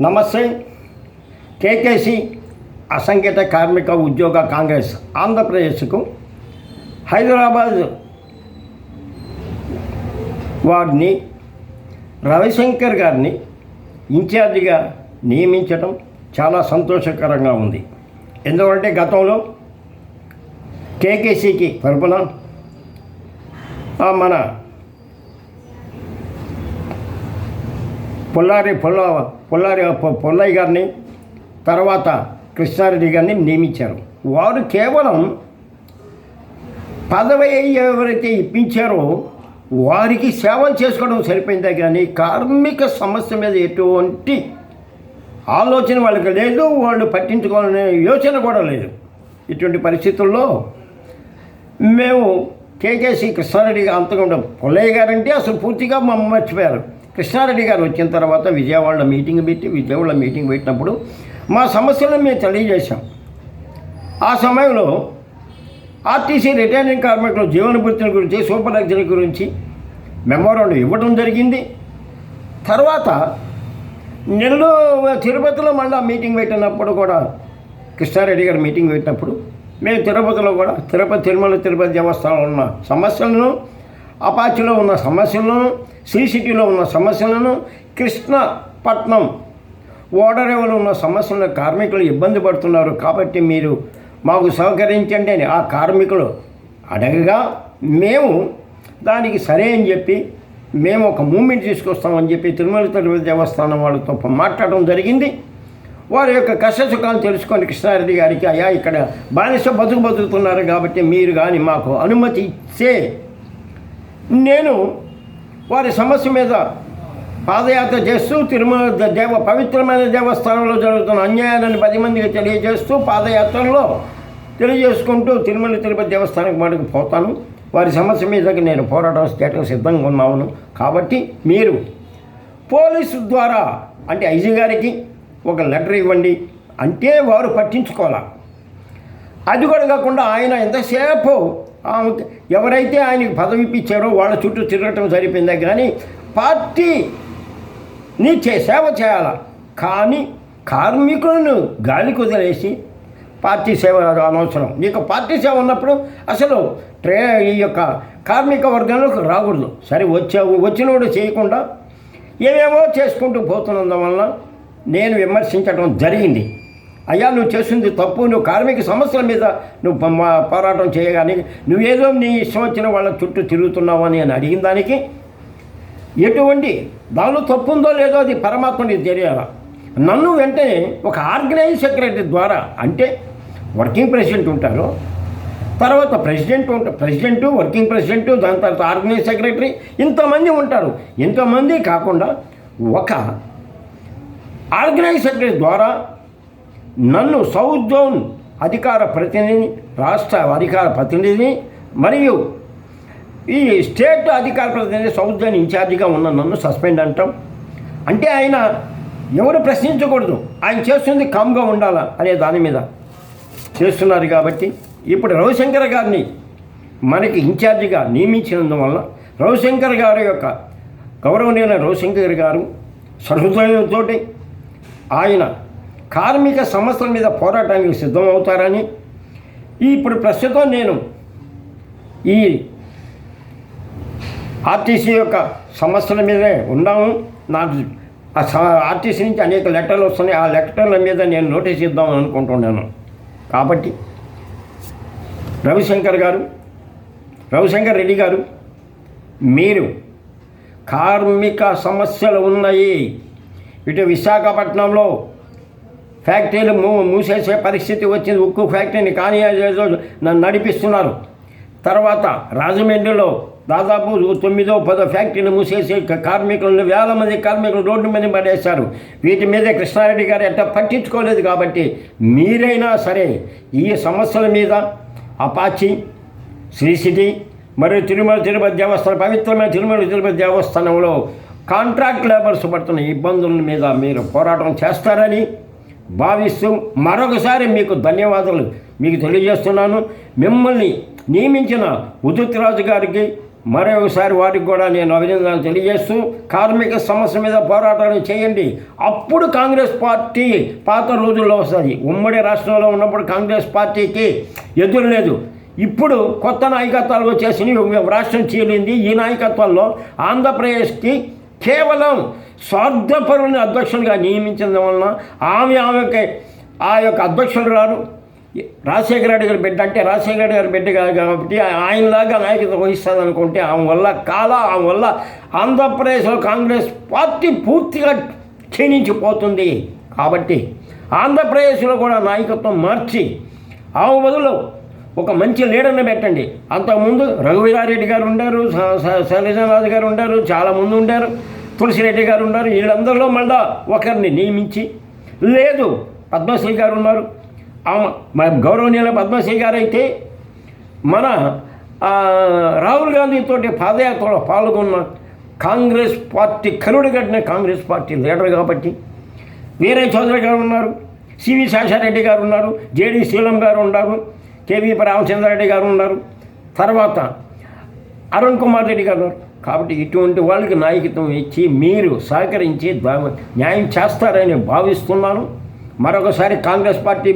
నమస్తే. కేకేసి అసంఘటిత కార్మిక ఉద్యోగ కాంగ్రెస్ ఆంధ్రప్రదేశ్కు హైదరాబాద్ వారిని రవిశంకర్ గారిని ఇన్ఛార్జిగా నియమించడం చాలా సంతోషకరంగా ఉంది. ఎందుకంటే గతంలో కేకేసీకి తరపున మన పుల్లయ్య గారిని తర్వాత కృష్ణారెడ్డి గారిని నియమించారు. వారు కేవలం పదవి ఎవరైతే ఇప్పించారో వారికి సేవలు చేసుకోవడం సరిపోయిందే కానీ కార్మిక సమస్య మీద ఎటువంటి ఆలోచన వాళ్ళకి లేదు, వాళ్ళు పట్టించుకోవాలనే యోచన కూడా లేదు. ఇటువంటి పరిస్థితుల్లో మేము కేకేసి కృష్ణారెడ్డి అంతకుండా పుల్లయ్య గారంటే అసలు పూర్తిగా మర్చిపోయారు. కృష్ణారెడ్డి గారు వచ్చిన తర్వాత విజయవాడలో మీటింగ్ పెట్టినప్పుడు మా సమస్యలను మేము తెలియజేశాం. ఆ సమయంలో ఆర్టీసీ రిటైరింగ్ కార్మికుల జీవనభృతిని గురించి, సూపర్ లగ్జరీ గురించి మెమోరాండం ఇవ్వడం జరిగింది. తర్వాత తిరుపతిలో మళ్ళీ మీటింగ్ పెట్టినప్పుడు కూడా కృష్ణారెడ్డి గారు మీటింగ్ పెట్టినప్పుడు మేము తిరుపతిలో కూడా తిరుపతి దేవస్థానంలో ఉన్న సమస్యలను, అపాచిలో ఉన్న సమస్యలను, శ్రీ సిటీలో ఉన్న సమస్యలను, కృష్ణపట్నం ఓడరేవులో ఉన్న సమస్యలను కార్మికులు ఇబ్బంది పడుతున్నారు కాబట్టి మీరు మాకు సహకరించండి అని ఆ కార్మికులు అడగగా మేము దానికి సరే అని చెప్పి మేము ఒక మూమెంట్ తీసుకొస్తామని చెప్పి తిరుపతి దేవస్థానం వాళ్ళతో మాట్లాడడం జరిగింది. వారి యొక్క కష్టసుఖాలు తెలుసుకొని కృష్ణారెడ్డి గారికి అయ్యా ఇక్కడ బానిస బతుకుతున్నారు కాబట్టి మీరు కానీ మాకు అనుమతి ఇచ్చే నేను వారి సమస్య మీద పాదయాత్ర చేస్తూ పవిత్రమైన దేవస్థానంలో జరుగుతున్న అన్యాయాలను 10 మందికి తెలియజేస్తూ పాదయాత్రలో తెలియజేసుకుంటూ తిరుపతి దేవస్థానానికి మటుకు పోతాను. వారి సమస్య మీద నేను పోరాటం చేయడానికి సిద్ధంగా ఉన్నాను. కాబట్టి మీరు పోలీసు ద్వారా అంటే ఐజీ గారికి ఒక లెటర్ ఇవ్వండి అంటే వారు పట్టించుకోవాలి. అది కూడా కాకుండా ఆయన ఎంతసేపు ఎవరైతే ఆయనకి పదవి ఇప్పించారో వాళ్ళ చుట్టూ తిరగటం సరిపోయిందే కానీ పార్టీని సేవ చేయాలి. కానీ కార్మికులను గాలి కుదిలేసి పార్టీ సేవ అనవసరం. నీకు పార్టీ సేవ ఉన్నప్పుడు అసలు ఈ యొక్క కార్మిక వర్గంలోకి రాకూడదు. సరే వచ్చినోడు చేయకుండా ఏమేమో చేసుకుంటూ పోతున్నందువల్ల నేను విమర్శించడం జరిగింది. అయ్యా నువ్వు చేసింది తప్పు, నువ్వు కార్మిక సమస్యల మీద నువ్వు పోరాటం చేయగానే నువ్వేదో నీ ఇష్టం వచ్చిన వాళ్ళ చుట్టూ తిరుగుతున్నావు అని అడిగిన దానికి ఎటువంటి దానిలో తప్పు ఉందో లేదో అది పరమాత్మకి తెలియాలి. నన్ను వెంటనే ఒక ఆర్గనైజ్ సెక్రటరీ ద్వారా అంటే వర్కింగ్ ప్రెసిడెంట్ ఉంటారు, తర్వాత ప్రెసిడెంటు వర్కింగ్ ప్రెసిడెంటు, దాని తర్వాత ఆర్గనైజ్ సెక్రటరీ, ఇంతమంది ఉంటారు. ఇంతమంది కాకుండా ఒక ఆర్గనైజ్ సెక్రటరీ ద్వారా నన్ను సౌత్ జోన్ అధికార ప్రతినిధిని, రాష్ట్ర అధికార ప్రతినిధిని మరియు ఈ స్టేట్ అధికార ప్రతినిధి సౌత్ జోన్ ఇన్ఛార్జిగా ఉన్న నన్ను సస్పెండ్ అంటాం. అంటే ఆయన ఎవరు ప్రశ్నించకూడదు, ఆయన చేస్తుంది కామ్గా ఉండాలా అనే దాని మీద చేస్తున్నారు. కాబట్టి ఇప్పుడు రవిశంకర్ గారిని మనకి ఇన్ఛార్జిగా నియమించినందువల్ల రవిశంకర్ గారి యొక్క గౌరవనీయుల రవిశంకర్ గారు సహృదయంతో ఆయన కార్మిక సమస్యల మీద పోరాటానికి సిద్ధమవుతారని ఇప్పుడు ప్రస్తుతం నేను ఈ ఆర్టీసీ యొక్క సమస్యల మీదే ఉన్నాము. నాకు ఆర్టీసీ నుంచి అనేక లెటర్లు వస్తున్నాయి. ఆ లెటర్ల మీద నేను నోటీస్ ఇద్దామని అనుకుంటున్నాను. కాబట్టి రవిశంకర్ రెడ్డి గారు మీరు కార్మిక సమస్యలు ఉన్నాయి. ఇటు విశాఖపట్నంలో ఫ్యాక్టరీలు మూసేసే పరిస్థితి వచ్చింది. ఉక్కు ఫ్యాక్టరీని కానీ నడిపిస్తున్నారు. తర్వాత రాజమండ్రిలో దాదాపు 9-10 ఫ్యాక్టరీలు మూసేసి కార్మికులను 1000 మంది కార్మికులు రోడ్డు మీద పడేశారు. వీటి మీద కృష్ణారెడ్డి గారు ఎట్లా పట్టించుకోలేదు. కాబట్టి మీరైనా సరే ఈ సమస్యల మీద అపాచి, శ్రీ సిటీ మరియు తిరుపతి దేవస్థానం, పవిత్రమైన తిరుపతి దేవస్థానంలో కాంట్రాక్ట్ లేబర్స్ పడుతున్న ఇబ్బందుల మీద మీరు పోరాటం చేస్తారని భావిస్తూ మరొకసారి మీకు ధన్యవాదాలు మీకు తెలియజేస్తున్నాను. మిమ్మల్ని నియమించిన ఉదిత్ రాజు గారికి మరొకసారి వారికి కూడా నేను అభినందనలు తెలియజేస్తూ కార్మిక సమస్య మీద పోరాటాలు చేయండి. అప్పుడు కాంగ్రెస్ పార్టీ పాత రోజుల్లో వస్తుంది. ఉమ్మడి రాష్ట్రంలో ఉన్నప్పుడు కాంగ్రెస్ పార్టీకి ఎదురు లేదు. ఇప్పుడు కొత్త నాయకత్వాలు వచ్చేసి రాష్ట్రం చీలింది. ఈ నాయకత్వంలో ఆంధ్రప్రదేశ్కి కేవలం స్వార్థపరుని అధ్యక్షులుగా నియమించడం వలన ఆమెకి ఆ యొక్క అధ్యక్షురాలు రాజశేఖర రెడ్డి గారి బిడ్డ, అంటే రాజశేఖర రెడ్డి గారి బిడ్డ కాదు కాబట్టి ఆయనలాగా నాయకత్వం వహిస్తుంది అనుకుంటే ఆమె వల్ల ఆంధ్రప్రదేశ్లో కాంగ్రెస్ పార్టీ పూర్తిగా క్షీణించిపోతుంది. కాబట్టి ఆంధ్రప్రదేశ్లో కూడా నాయకత్వం మార్చి ఆమె బదులు ఒక మంచి లీడర్ని పెట్టండి. అంతకుముందు రఘువీరారెడ్డి గారు ఉండారు, శైలజనాథ్ గారు ఉండారు, చాలామంది ఉండారు, తులసిరెడ్డి గారు ఉన్నారు. వీళ్ళందరిలో మళ్ళీ ఒకరిని నియమించి, లేదు పద్మశ్రీ గారు ఉన్నారు, గౌరవనీయుల పద్మశ్రీ గారు అయితే మన రాహుల్ గాంధీతో పాదయాత్రలో పాల్గొన్న కాంగ్రెస్ పార్టీ కరుడుగట్టిన కాంగ్రెస్ పార్టీ లీడర్ కాబట్టి వీరయ్య చౌదరి గారు ఉన్నారు, సివి శేషారెడ్డి గారు ఉన్నారు, జేడి శీలం గారు ఉన్నారు, కేవీ రామచంద్రారెడ్డి గారు ఉన్నారు, తర్వాత అరుణ్ కుమార్ రెడ్డి గారు ఉన్నారు. కాబట్టి ఇటువంటి వాళ్ళకి నాయకత్వం ఇచ్చి మీరు సహకరించి న్యాయం చేస్తారని భావిస్తున్నాను. మరొకసారి కాంగ్రెస్ పార్టీ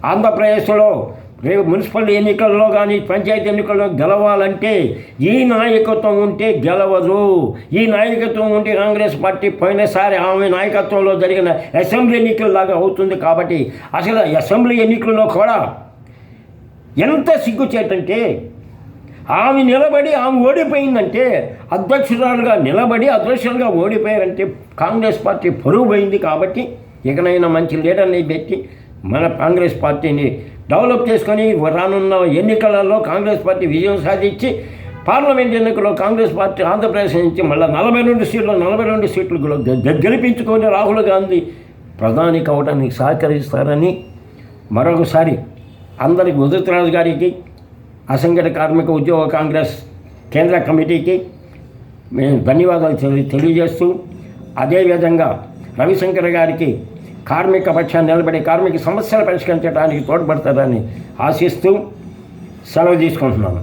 ఆంధ్రప్రదేశ్లో రేపు మున్సిపల్ ఎన్నికల్లో కానీ పంచాయతీ ఎన్నికల్లో గెలవాలంటే ఈ నాయకత్వం ఉంటే గెలవదు. ఈ నాయకత్వం ఉంటే కాంగ్రెస్ పార్టీ పోయినసారి ఆమె నాయకత్వంలో జరిగిన అసెంబ్లీ ఎన్నికల్లాగా అవుతుంది. కాబట్టి అసలు అసెంబ్లీ ఎన్నికల్లో కూడా ఎంత సిగ్గుచేటంటే ఆమె నిలబడి ఆమె ఓడిపోయిందంటే అధ్యక్షురాలుగా ఓడిపోయారంటే కాంగ్రెస్ పార్టీ పరువు పోయింది. కాబట్టి ఇకనైనా మంచి లీడర్ని పెట్టి మన కాంగ్రెస్ పార్టీని డెవలప్ చేసుకొని రానున్న ఎన్నికలలో కాంగ్రెస్ పార్టీ విజయం సాధించి పార్లమెంట్ ఎన్నికల్లో కాంగ్రెస్ పార్టీ ఆంధ్రప్రదేశ్ నుంచి మళ్ళీ 42 సీట్లు గెలిపించుకొని రాహుల్ గాంధీ ప్రధాని కావడానికి సహకరిస్తారని మరొకసారి అందరికి ఉదితరాజు గారికి, అసంఘటిత కార్మిక ఉద్యోగ కాంగ్రెస్ కేంద్ర కమిటీకి మేము ధన్యవాదాలు తెలియజేస్తూ, అదేవిధంగా రవిశంకర్ గారికి కార్మిక పక్షాన్ని నిలబడి కార్మిక సమస్యలు పరిష్కరించడానికి తోడ్పడతారని ఆశిస్తూ సెలవు తీసుకుంటున్నాను.